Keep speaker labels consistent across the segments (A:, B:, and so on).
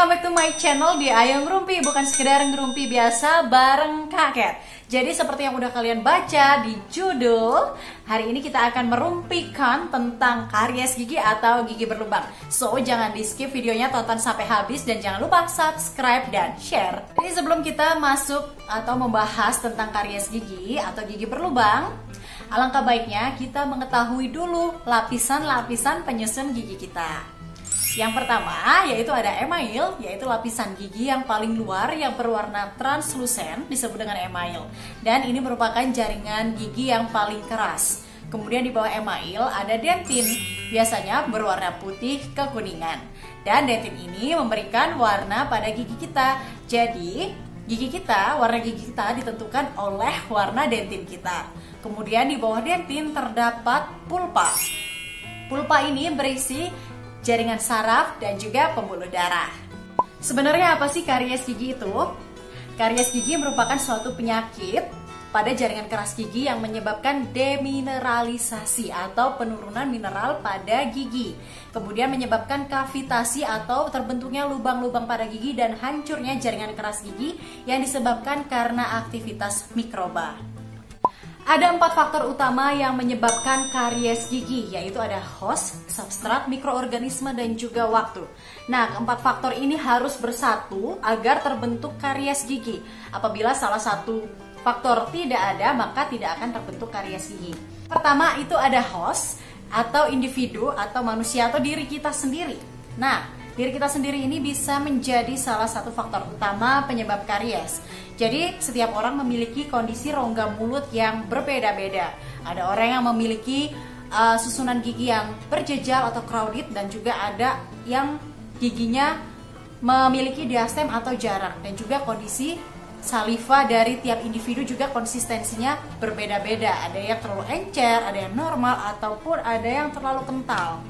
A: welcome back to my channel di Ayo Ngerumpi. Bukan sekedar ngerumpi biasa bareng Kak Cat. Jadi seperti yang udah kalian baca di judul, hari ini kita akan merumpikan tentang karies gigi atau gigi berlubang. So jangan di skip videonya, tonton sampai habis dan jangan lupa subscribe dan share. Jadi sebelum kita masuk atau membahas tentang karies gigi atau gigi berlubang, alangkah baiknya kita mengetahui dulu lapisan-lapisan penyusun gigi kita. Yang pertama yaitu ada email, yaitu lapisan gigi yang paling luar yang berwarna translusen disebut dengan email. Dan ini merupakan jaringan gigi yang paling keras. Kemudian di bawah email ada dentin, biasanya berwarna putih kekuningan. Dan dentin ini memberikan warna pada gigi kita. Jadi warna gigi kita ditentukan oleh warna dentin kita. Kemudian di bawah dentin terdapat pulpa. Pulpa ini berisi jaringan saraf dan juga pembuluh darah. Sebenarnya apa sih karies gigi itu? Karies gigi merupakan suatu penyakit pada jaringan keras gigi yang menyebabkan demineralisasi atau penurunan mineral pada gigi. Kemudian menyebabkan kavitasi atau terbentuknya lubang-lubang pada gigi dan hancurnya jaringan keras gigi yang disebabkan karena aktivitas mikroba. Ada 4 faktor utama yang menyebabkan karies gigi, yaitu ada host, substrat, mikroorganisme, dan juga waktu. Nah, keempat faktor ini harus bersatu agar terbentuk karies gigi. Apabila salah satu faktor tidak ada, maka tidak akan terbentuk karies gigi. Pertama, itu ada host atau individu atau manusia atau diri kita sendiri. Nah, diri kita sendiri ini bisa menjadi salah satu faktor utama penyebab karies. Jadi setiap orang memiliki kondisi rongga mulut yang berbeda-beda. Ada orang yang memiliki susunan gigi yang berjejal atau crowded, dan juga ada yang giginya memiliki diastem atau jarang. Dan juga kondisi saliva dari tiap individu juga konsistensinya berbeda-beda. Ada yang terlalu encer, ada yang normal, ataupun ada yang terlalu kental.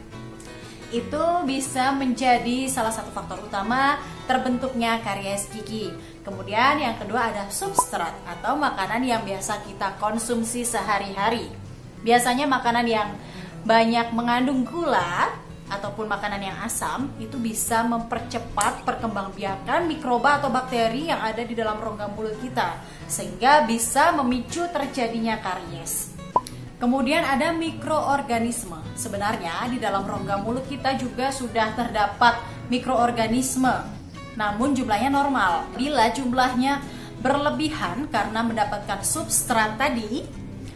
A: Itu bisa menjadi salah satu faktor utama terbentuknya karies gigi. Kemudian yang kedua ada substrat atau makanan yang biasa kita konsumsi sehari-hari. Biasanya makanan yang banyak mengandung gula ataupun makanan yang asam itu bisa mempercepat perkembangbiakan mikroba atau bakteri yang ada di dalam rongga mulut kita, sehingga bisa memicu terjadinya karies. Kemudian ada mikroorganisme. Sebenarnya di dalam rongga mulut kita juga sudah terdapat mikroorganisme, namun jumlahnya normal. Bila jumlahnya berlebihan karena mendapatkan substrat tadi,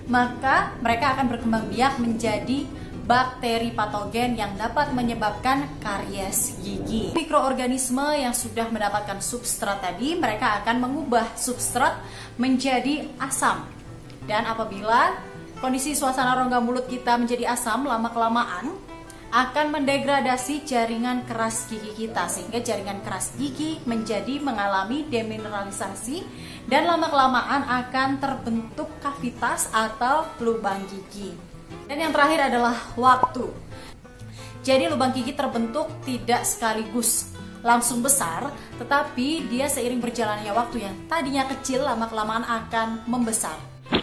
A: maka mereka akan berkembang biak menjadi bakteri patogen yang dapat menyebabkan karies gigi. Mikroorganisme yang sudah mendapatkan substrat tadi, mereka akan mengubah substrat menjadi asam. Dan apabila kondisi suasana rongga mulut kita menjadi asam, lama-kelamaan akan mendegradasi jaringan keras gigi kita, sehingga jaringan keras gigi mengalami demineralisasi dan lama-kelamaan akan terbentuk kavitas atau lubang gigi. Dan yang terakhir adalah waktu. Jadi lubang gigi terbentuk tidak sekaligus langsung besar, tetapi dia seiring berjalannya waktu yang tadinya kecil lama-kelamaan akan membesar.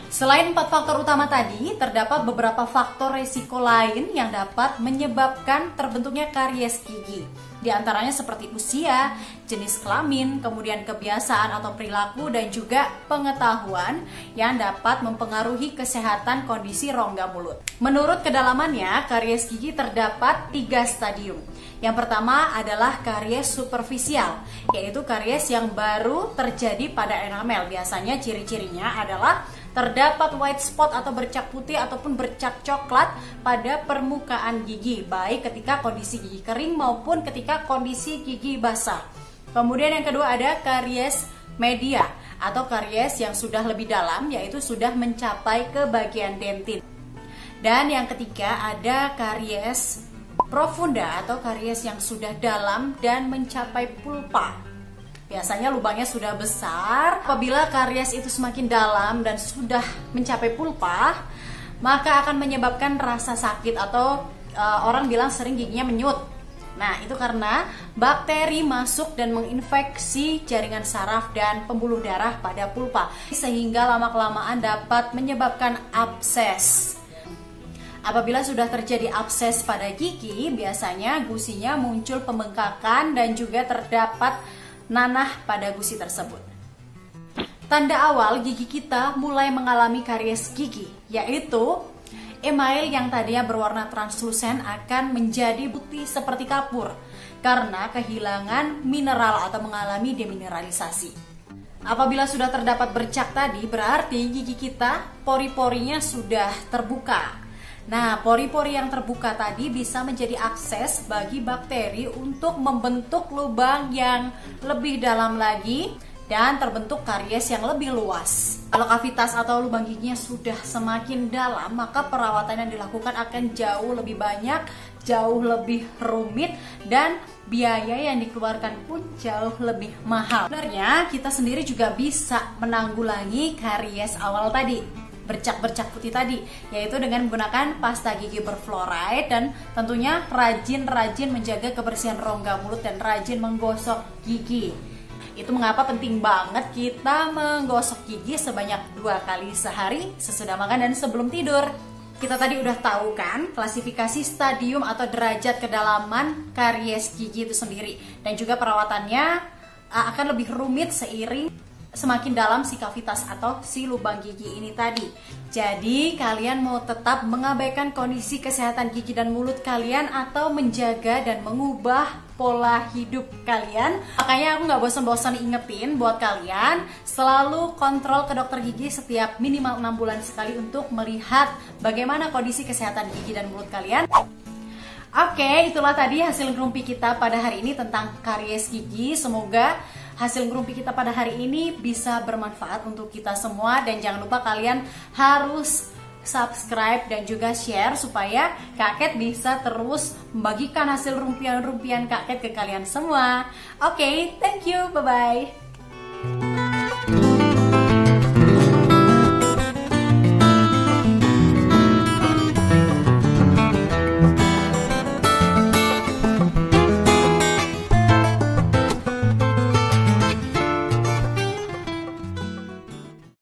A: Selain 4 faktor utama tadi, terdapat beberapa faktor resiko lain yang dapat menyebabkan terbentuknya karies gigi. Di antaranya seperti usia, jenis kelamin, kemudian kebiasaan atau perilaku, dan juga pengetahuan yang dapat mempengaruhi kesehatan kondisi rongga mulut. Menurut kedalamannya, karies gigi terdapat 3 stadium. Yang pertama adalah karies superficial, yaitu karies yang baru terjadi pada enamel. Biasanya ciri-cirinya adalah terdapat white spot atau bercak putih ataupun bercak coklat pada permukaan gigi, baik ketika kondisi gigi kering maupun ketika kondisi gigi basah. Kemudian yang kedua ada karies media atau karies yang sudah lebih dalam, yaitu sudah mencapai ke bagian dentin. Dan yang ketiga ada karies profunda atau karies yang sudah dalam dan mencapai pulpa. Biasanya lubangnya sudah besar. Apabila karies itu semakin dalam dan sudah mencapai pulpa, maka akan menyebabkan rasa sakit atau orang bilang sering giginya menyut. Nah, itu karena bakteri masuk dan menginfeksi jaringan saraf dan pembuluh darah pada pulpa, sehingga lama-kelamaan dapat menyebabkan abses. Apabila sudah terjadi abses pada gigi, biasanya gusinya muncul pembengkakan dan juga terdapat nanah pada gusi tersebut. Tanda awal gigi kita mulai mengalami karies gigi, yaitu email yang tadinya berwarna translusen akan menjadi putih seperti kapur karena kehilangan mineral atau mengalami demineralisasi. Apabila sudah terdapat bercak tadi, berarti gigi kita pori-porinya sudah terbuka. Nah, pori-pori yang terbuka tadi bisa menjadi akses bagi bakteri untuk membentuk lubang yang lebih dalam lagi dan terbentuk karies yang lebih luas. Kalau kavitas atau lubang giginya sudah semakin dalam, maka perawatan yang dilakukan akan jauh lebih banyak, jauh lebih rumit, dan biaya yang dikeluarkan pun jauh lebih mahal. Sebenarnya kita sendiri juga bisa menanggulangi karies awal tadi, bercak-bercak putih tadi, yaitu dengan menggunakan pasta gigi berfluoride dan tentunya rajin-rajin menjaga kebersihan rongga mulut dan rajin menggosok gigi. Itu mengapa penting banget kita menggosok gigi sebanyak 2 kali sehari sesudah makan dan sebelum tidur. Kita tadi udah tahu kan klasifikasi stadium atau derajat kedalaman karies gigi itu sendiri, dan juga perawatannya akan lebih rumit seiring semakin dalam si kavitas atau si lubang gigi ini tadi. Jadi kalian mau tetap mengabaikan kondisi kesehatan gigi dan mulut kalian atau menjaga dan mengubah pola hidup kalian? Makanya aku nggak bosan-bosan ingetin buat kalian selalu kontrol ke dokter gigi setiap minimal 6 bulan sekali untuk melihat bagaimana kondisi kesehatan gigi dan mulut kalian. Oke, itulah tadi hasil ngerumpi kita pada hari ini tentang karies gigi. Semoga hasil ngerumpi kita pada hari ini bisa bermanfaat untuk kita semua. Dan jangan lupa kalian harus subscribe dan juga share supaya Kak Cat bisa terus membagikan hasil rumpian-rumpian Kak Cat ke kalian semua. Oke, thank you, bye-bye.